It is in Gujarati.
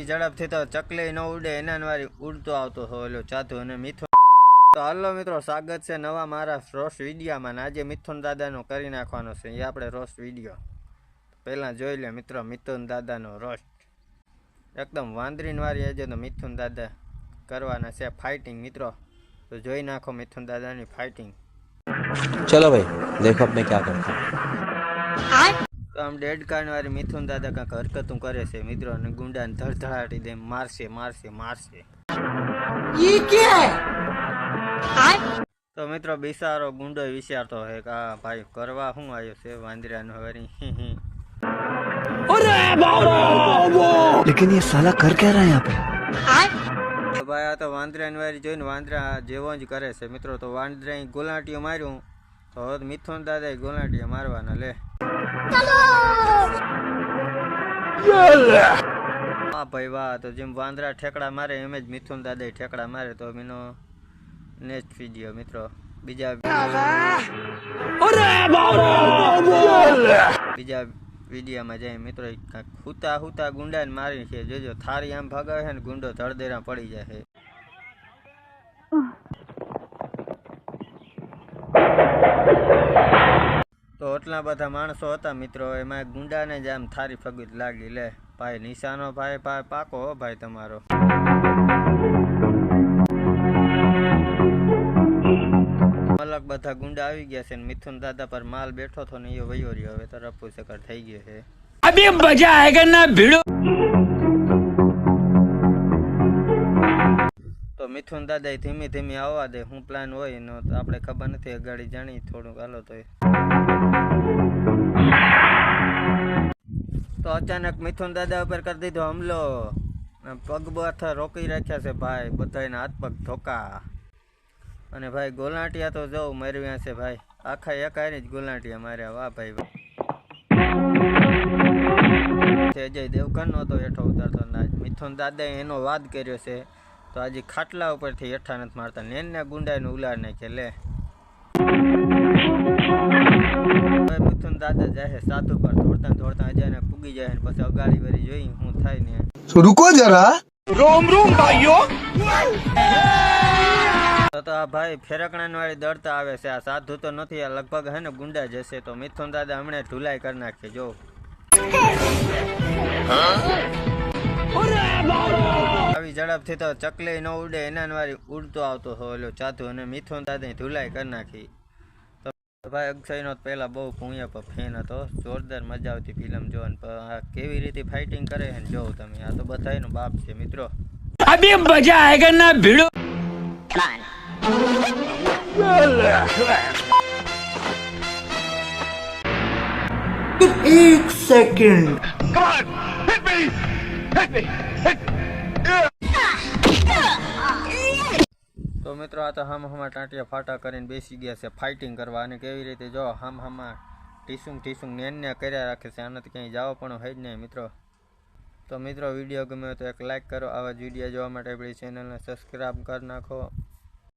ઝડપથી તો ચકલી ન ઉડે એના વારી ઉડતો આવતો હતો ચાતુ અને મિથુન. તો હલો મિત્રો, સ્વાગત છે નવા મારા રોસ્ટ વિડીયોમાં. આજે મિથુન દાદાનો કરી નાખવાનો છે એ આપણે રોસ્ટ વિડીયો. પહેલાં જોઈ લે મિત્રો મિથુન દાદાનો રોસ્ટ. એકદમ વાંદરીન વારી આજે તો મિથુન દાદા કરવાના છે ફાઇટિંગ મિત્રો. તો જોઈ નાખો મિથુન દાદાની ફાઇટિંગ. चलो भाई देखो अब मैं क्या करता हूँ. તો આમ ડેડ કાર્ડ વાળી મિથુન દાદા કાંઈક હરકતું કરે છે મિત્રો, અને ગુંડાને ધડધડાટી દે મારશે. તો મિત્રો બિચારો ગુંડો વિચારતો હે કે આ ભાઈ કરવા શું આવ્યો છે વાંદરાનો વરી. लेकिन ये साला कर क्या रहा है यहाँ पे? તો ભાઈ આ તો વાંદરાની વારી જોઈને વાંદરા જેવો જ કરે છે મિત્રો. તો વાંદરા ગોલાટીઓ માર્યું તો હવે મિથુન દાદા ગોલાટીઓ મારવાના લે. વાહ ભાઈ વાહ. તો જેમ વાંદરા ઠેકડા મારે એમ જ મિથુન દાદા ઠેકડા મારે. તો એનો નેક્સ્ટ વિડીયો મિત્રો બીજા વિડીયોમાં જાય મિત્રો. હુતા ગુંડાને મારી છે જોજો. થારી આમ ભગાવે છે ને ગુંડો ધડધેરા પડી જાય છે. તો એટલા બધા માણસો હતા મિત્રો, એમાં ગુંડાને જ આમ થારી ફગુત લાગી. લે ભાઈ નિશાનો ભાઈ પાકો હો ભાઈ તમારો. અલગ બધા ગુંડા આવી ગયા છે ને મિથુન દાદા પર માલ બેઠો હતો ને એ વયો રહ્યો. હવે તો રફુ ચક્કર થઈ ગયો છે. अभी मजा आएगा ना भिड़ो. તો મિથુન દાદા ધીમી આવવા દે. હું પ્લાન હોય એનો તો આપણે ખબર નથી, અગાડી જાણી થોડુંક હાલો. તો અચાનક મિથુન દાદા ઉપર કરી દીધો હુમલો. પગ બથા રોકી રાખ્યા છે ભાઈ, બધાના હાથ પગ ધોકા. અને ભાઈ ગોલાટિયા તો જવું માર્યા છે ભાઈ, આખા એકાની જ ગોલાટિયા માર્યા. વાહ ભાઈ વાહ. અજય દેવગન નો તો હેઠો ઉતારતો મિથુન દાદાએ એનો વાદ કર્યો છે. તો આજે ખાટલા ઉપરથી હેઠા નથી મારતા, નેનના ગુંડાને ઉલાડ નાખે. લે મિથુન દાદા જાય સાધુ પર દોડતા અજાને પૂગી જાય ને પછી અગાડી વળી જોઈ હું થાય ને. रुको जरा. रोम भाइयों. તો આ ભાઈ ફેરકણા વાળી દડતા આવે છે. આ સાધુ તો નથી, આ લગભગ હે ને ગુંડા જશે. તો મિથુન દાદા હમણાં ઢુલાઈ કરી નાખે જો. આવી ઝડપથી તો ચકલી ન ઉડે એના વારી ઉડતો આવતો હતો ચાતુ, અને મિથુન દાદા ધુલાઈ કરી નાખી. તો ભાઈ અક્ષયનો પહેલા બહુ પુણ્ય પર ફેન હતો, જોરદાર મજા આવતી ફિલ્મ જોવાની. પણ આ કેવી રીતે ફાઇટિંગ કરે છે ને જોવો તમે. આ તો બધાયનો બાપ છે મિત્રો. अभी मजा आएगा ना भिड़ो. एक सेकंड. તો મિત્રો આ તો હમા ટાંટિયા ફાટા કરીને બેસી ગયા છે ફાઇટિંગ કરવા. અને કેવી રીતે જો હમા ટીસુંગ નેન્યા કર્યા રાખે છે. આનાથી ક્યાંય જવા પણ હોય જ નહીં મિત્રો. તો મિત્રો વિડીયો ગમે તો એક લાઇક કરો. આવા જ વિડીયો જોવા માટે આપણી ચેનલને સબસ્ક્રાઈબ કરી નાખો.